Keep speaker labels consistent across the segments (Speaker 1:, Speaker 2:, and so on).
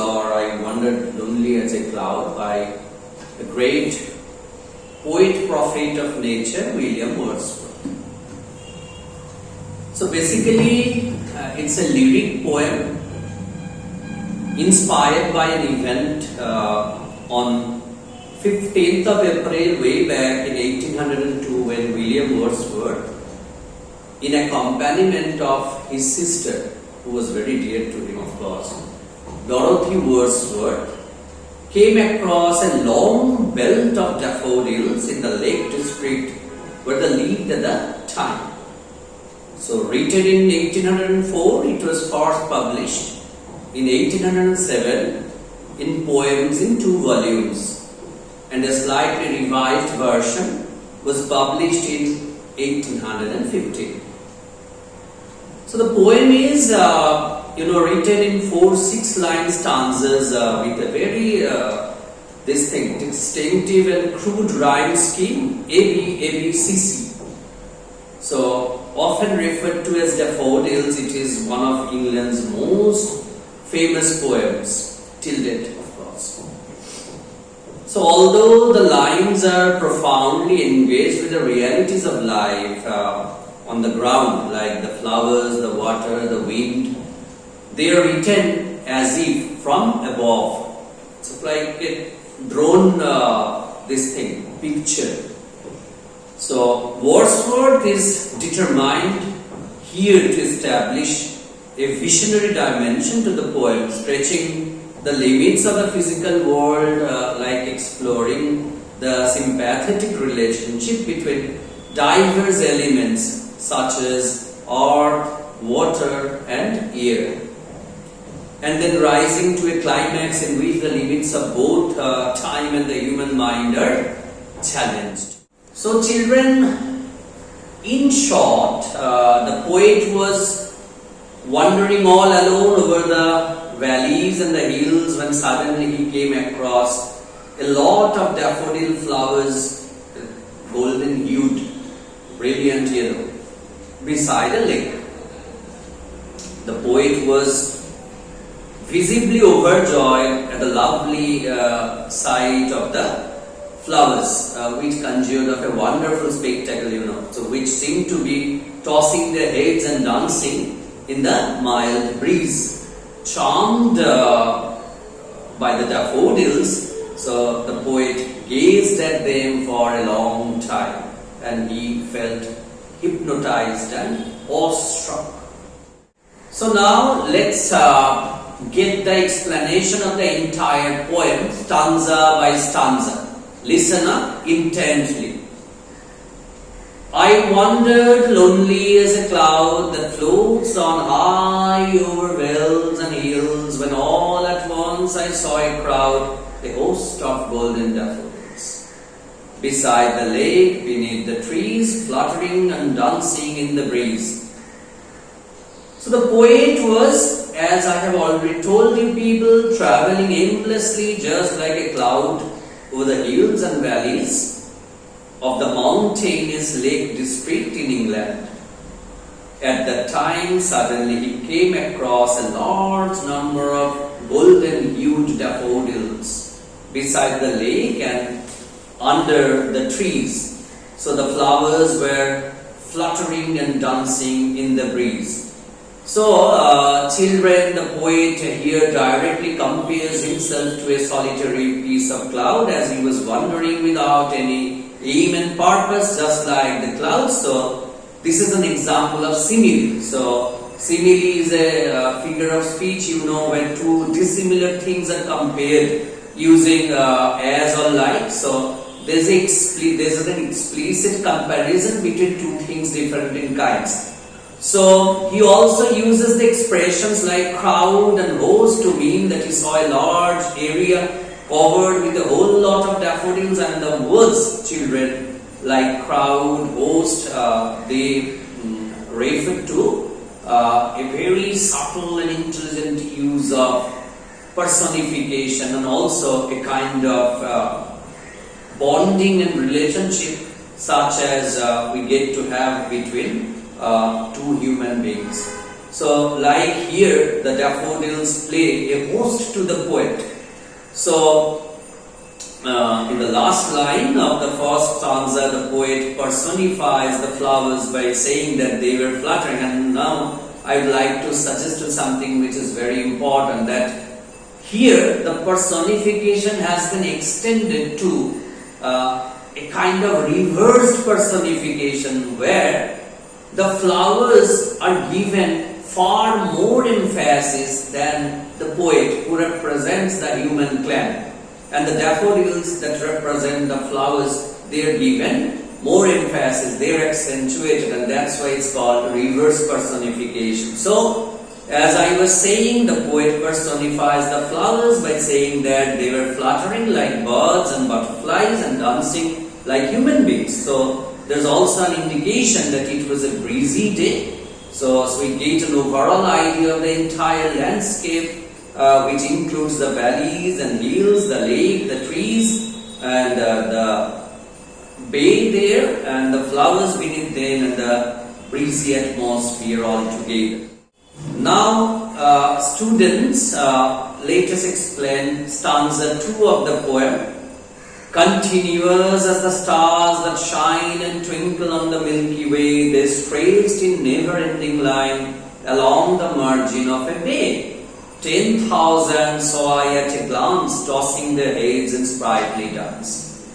Speaker 1: or I Wandered Lonely as a Cloud by the great poet prophet of nature, William Wordsworth. So basically, it's a lyric poem inspired by an event on 15th of April way back in 1802 when William Wordsworth, in accompaniment of his sister, who was very dear to him of course, Dorothy Wordsworth, came across a long belt of daffodils in the Lake District where they lived at that time. So written in 1804, it was first published in 1807 in poems in 2 volumes, and a slightly revised version was published in 1815. So the poem is written in 4-6 line stanzas with a very distinctive and crude rhyme scheme, A-B-C-C. So often referred to as Daffodils, it is one of England's most famous poems till date, of course. So although the lines are profoundly engaged with the realities of life on the ground, like the flowers, the water, the wind, they are written as if from above. It's like a drone picture. So Wordsworth is determined here to establish a visionary dimension to the poem, stretching the limits of the physical world, like exploring the sympathetic relationship between diverse elements such as earth, water and air, and then rising to a climax in which the limits of both time and the human mind are challenged. So children, in short, the poet was wandering all alone over the valleys and the hills when suddenly he came across a lot of daffodil flowers, golden hued, brilliant yellow, beside a lake. The poet was visibly overjoyed at the lovely sight of the flowers, which conjured of a wonderful spectacle, so which seemed to be tossing their heads and dancing in the mild breeze. Charmed by the daffodils, so the poet gazed at them for a long time and he felt hypnotized and awestruck. So now let's get the explanation of the entire poem stanza by stanza. Listen up intently. I wandered lonely as a cloud that floats on high over vales and hills, when all at once I saw a crowd, a host of golden daffodils, beside the lake, beneath the trees, fluttering and dancing in the breeze. So the poet was, as I have already told you people, traveling aimlessly just like a cloud over the hills and valleys of the mountainous Lake District in England. At that time, suddenly he came across a large number of golden-hued daffodils beside the lake and under the trees. So the flowers were fluttering and dancing in the breeze. So, children, the poet here directly compares himself to a solitary piece of cloud as he was wandering without any aim and purpose, just like the clouds. So, this is an example of simile. So, simile is a figure of speech, when two dissimilar things are compared using as or like. So, there's an explicit comparison between two things different in kinds. So he also uses the expressions like crowd and host to mean that he saw a large area covered with a whole lot of daffodils, and the words, children, like crowd, host, they refer to a very subtle and intelligent use of personification and also a kind of bonding and relationship such as we get to have between two human beings. So like here, the daffodils play a host to the poet. So in the last line of the first stanza, the poet personifies the flowers by saying that they were fluttering. And now I would like to suggest you something which is very important, that here the personification has been extended to a kind of reversed personification where the flowers are given far more emphasis than the poet who represents the human clan. And the daffodils that represent the flowers, they are given more emphasis, they are accentuated, and that's why it's called reverse personification. So, as I was saying, the poet personifies the flowers by saying that they were fluttering like birds and butterflies and dancing like human beings. So, there's also an indication that it was a breezy day. So we get an overall idea of the entire landscape, which includes the valleys and hills, the lake, the trees, and the bay there, and the flowers beneath them, and the breezy atmosphere all together. Now, students, let us explain stanza 2 of the poem. Continuous as the stars that shine and twinkle on the Milky Way, they traced in never-ending line along the margin of a bay. 10,000 saw I at a glance, tossing their heads in sprightly dance.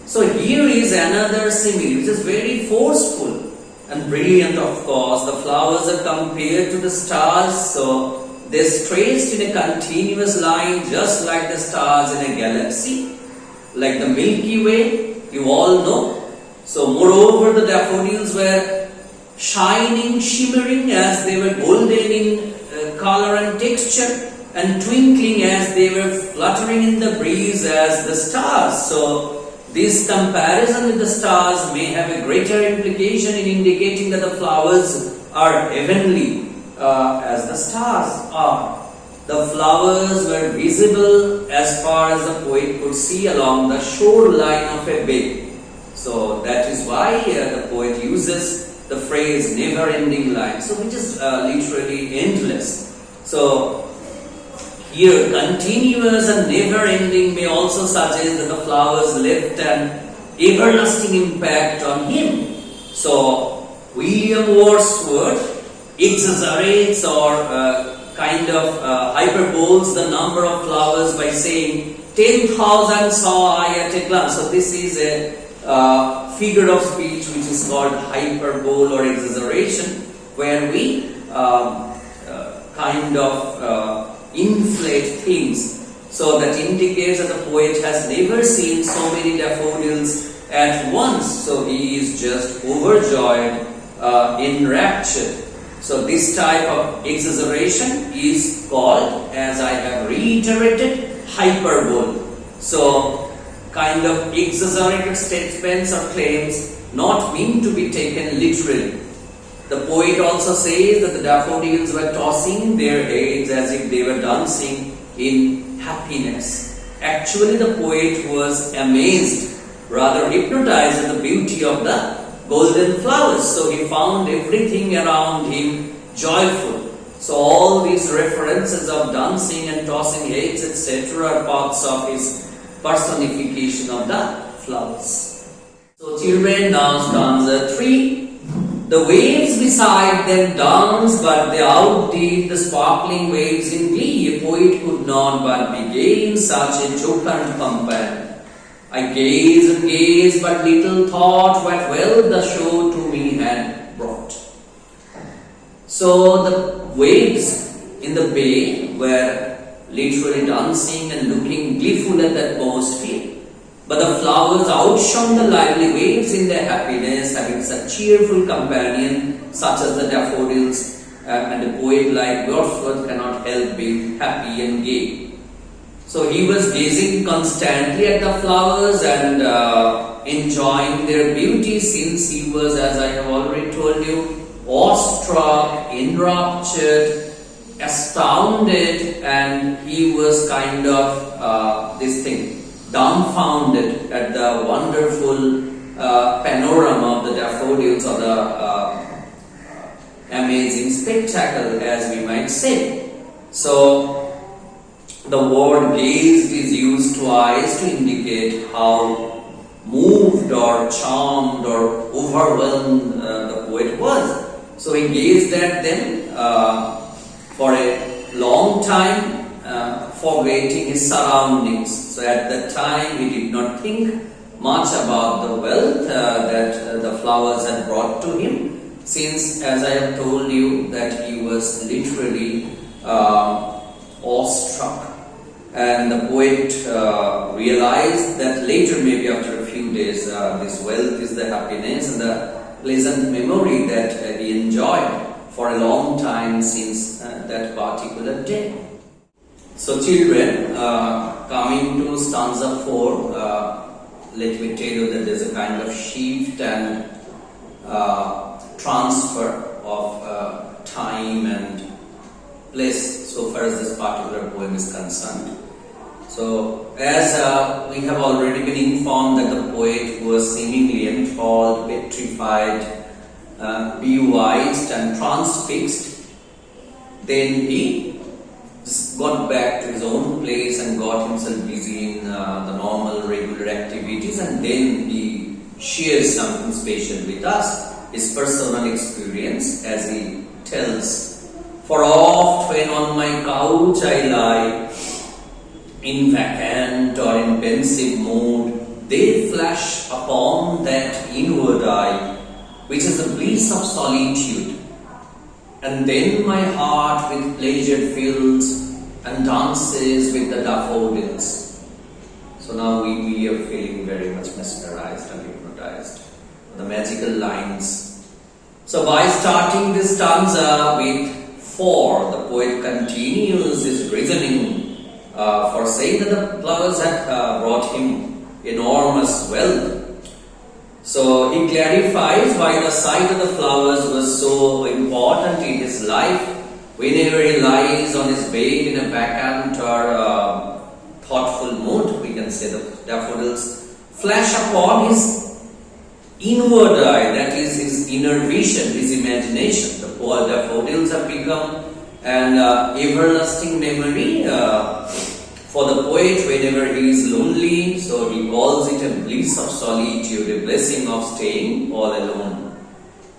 Speaker 1: So here is another simile, which is very forceful and brilliant, of course. The flowers are compared to the stars, so they're traced in a continuous line, just like the stars in a galaxy. Like the Milky Way, you all know. So moreover, the daffodils were shining, shimmering as they were golden in color and texture, and twinkling as they were fluttering in the breeze as the stars. So this comparison with the stars may have a greater implication in indicating that the flowers are heavenly as the stars are. The flowers were visible as far as the poet could see along the shoreline of a bay. So that is why the poet uses the phrase never-ending line, so which is literally endless. So here continuous and never-ending may also suggest that the flowers left an everlasting impact on him. So William Wordsworth exaggerates or kind of hyperboles the number of flowers by saying 10,000 saw I at a glance. So this is a figure of speech which is called hyperbole or exaggeration, where we kind of inflate things. So that indicates that the poet has never seen so many daffodils at once. So he is just overjoyed, enraptured. So this type of exaggeration is called, as I have reiterated, hyperbole. So kind of exaggerated statements or claims not meant to be taken literally. The poet also says that the daffodils were tossing their heads as if they were dancing in happiness. Actually, the poet was amazed, rather hypnotized at the beauty of the golden flowers. So he found everything around him joyful. So all these references of dancing and tossing heads, etc., are parts of his personification of the flowers. So children, now stanza 3. The waves beside them danced, but they outdid the sparkling waves in glee. A poet could not but be gay in such a jocund company. I gazed and gazed, but little thought what well the show to me had brought. So the waves in the bay were literally dancing and looking gleeful at the atmosphere. But the flowers outshone the lively waves in their happiness, having such cheerful companion such as the daffodils, and a poet like Wordsworth cannot help being happy and gay. So he was gazing constantly at the flowers and enjoying their beauty, since he was, as I have already told you, awestruck, enraptured, astounded, and he was kind of dumbfounded at the wonderful panorama of the daffodils or the amazing spectacle, as we might say. So, the word gazed is used twice to indicate how moved or charmed or overwhelmed the poet was. So he gazed at them for a long time, forgetting his surroundings. So at that time he did not think much about the wealth that the flowers had brought to him, since, as I have told you, that he was literally awestruck. And the poet realized that later, maybe after a few days, this wealth is the happiness and the pleasant memory that he enjoyed for a long time since that particular day. So children, coming to stanza 4, let me tell you that there is a kind of shift and transfer of time and place so far as this particular poem is concerned. So, as we have already been informed that the poet was seemingly enthralled, petrified, bewitched and transfixed, then he just got back to his own place and got himself busy in the normal regular activities, and then he shares something special with us, his personal experience, as he tells, "For oft when on my couch I lie, in vacant or in pensive mood, they flash upon that inward eye, which is the bliss of solitude. And then my heart with pleasure fills and dances with the daffodils." So now we are feeling very much mesmerized and hypnotized. The magical lines. So by starting this stanza with 4, the poet continues his reasoning for saying that the flowers had brought him enormous wealth. So he clarifies why the sight of the flowers was so important in his life. Whenever he lies on his bed in a vacant or thoughtful mood, we can say the daffodils flash upon his inward eye, that is his inner vision, his imagination. The poor daffodils have become an everlasting memory for the poet whenever he is lonely. So he calls it a bliss of solitude, a blessing of staying all alone.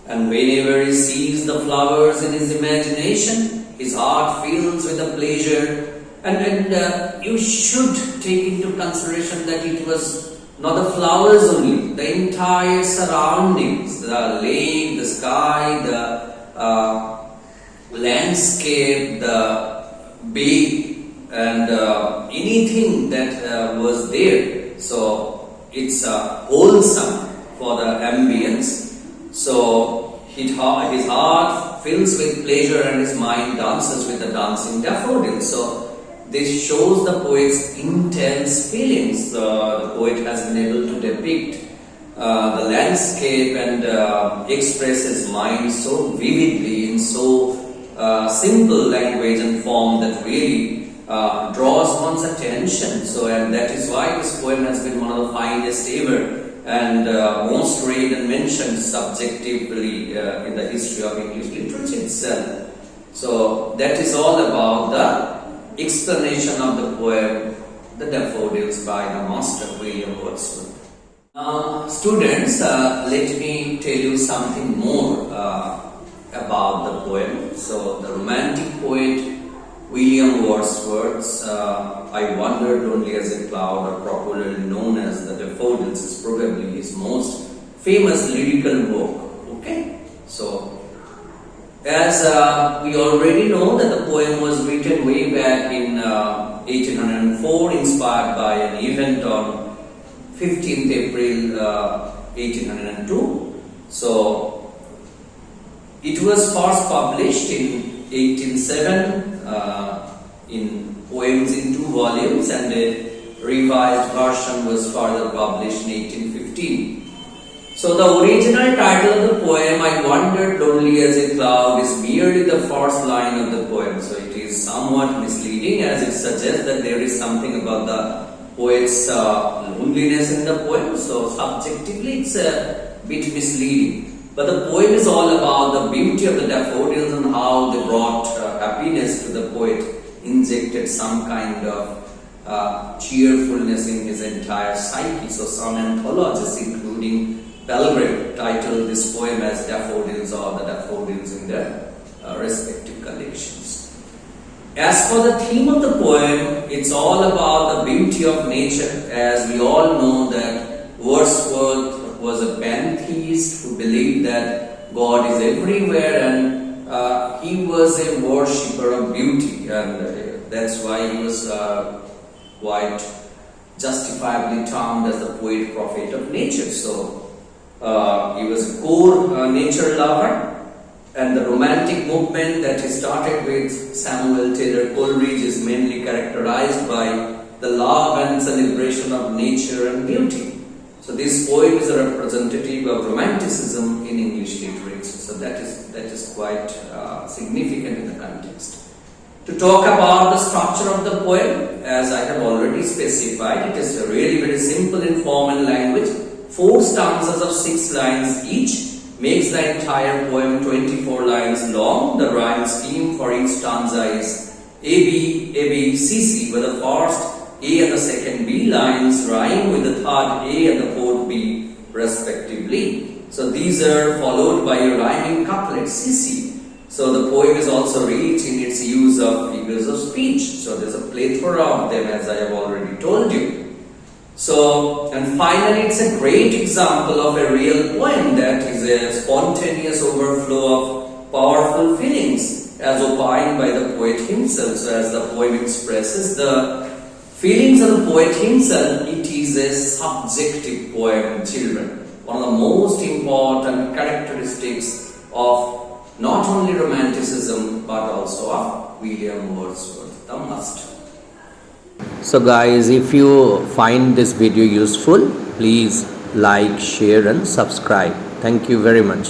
Speaker 1: And whenever he sees the flowers in his imagination, his heart fills with a pleasure. And you should take into consideration that it was not the flowers only, the entire surroundings, the lake, the sky, the landscape, the bay, and anything that was there. So it's wholesome for the ambience. So his heart fills with pleasure and his mind dances with the dancing daffodils. So this shows the poet's intense feelings. The poet has been able to depict the landscape and express his mind so vividly in so simple language and form that really draws one's attention. So, and that is why this poem has been one of the finest ever and most read and mentioned subjectively in the history of English literature itself. So that is all about the explanation of the poem The Daffodils by the master William Wordsworth. Students, let me tell you something more about the poem. So the romantic poet William Wordsworth, I Wandered Only as a Cloud, or popularly known as The Daffodils, is probably his most famous lyrical work. Okay, so as we already know that the poem was written way back in 1804, inspired by an event on 15th April 1802. So it was first published in 1807 in poems in 2 volumes, and a revised version was further published in 1815. So the original title of the poem, I Wandered Lonely as a Cloud, is merely the first line of the poem. So it is somewhat misleading, as it suggests that there is something about the poet's loneliness in the poem. So subjectively it's a bit misleading. But the poem is all about the beauty of the daffodils and how they brought happiness to the poet, injected some kind of cheerfulness in his entire psyche. So some anthologists, including Belgrave, titled this poem as Daffodils or the Daffodils in their respective collections. As for the theme of the poem, it's all about the beauty of nature. As we all know that Wordsworth was a pantheist who believed that God is everywhere, and he was a worshipper of beauty, and that's why he was quite justifiably termed as the poet prophet of nature. So he was a core nature lover, and the romantic movement that he started with Samuel Taylor Coleridge is mainly characterized by the love and celebration of nature and beauty. So this poem is a representative of romanticism in English literature. So that is quite significant in the context. To talk about the structure of the poem, as I have already specified, it is really very simple in form and language. 4 stanzas of 6 lines each makes the entire poem 24 lines long. The rhyme scheme for each stanza is A, B, C, C, where the first A and the second B lines rhyme with the third A and the fourth B respectively. So these are followed by a rhyming couplet C, C. So the poem is also rich in its use of figures of speech. So there's a plethora of them, as I have already told you. So, and finally, it's a great example of a real poem that is a spontaneous overflow of powerful feelings as opined by the poet himself. So as the poem expresses the feelings of the poet himself, it is a subjective poem, children. One of the most important characteristics of not only romanticism but also of William Wordsworth, the master. So guys, if you find this video useful, please like, share and subscribe. Thank you very much.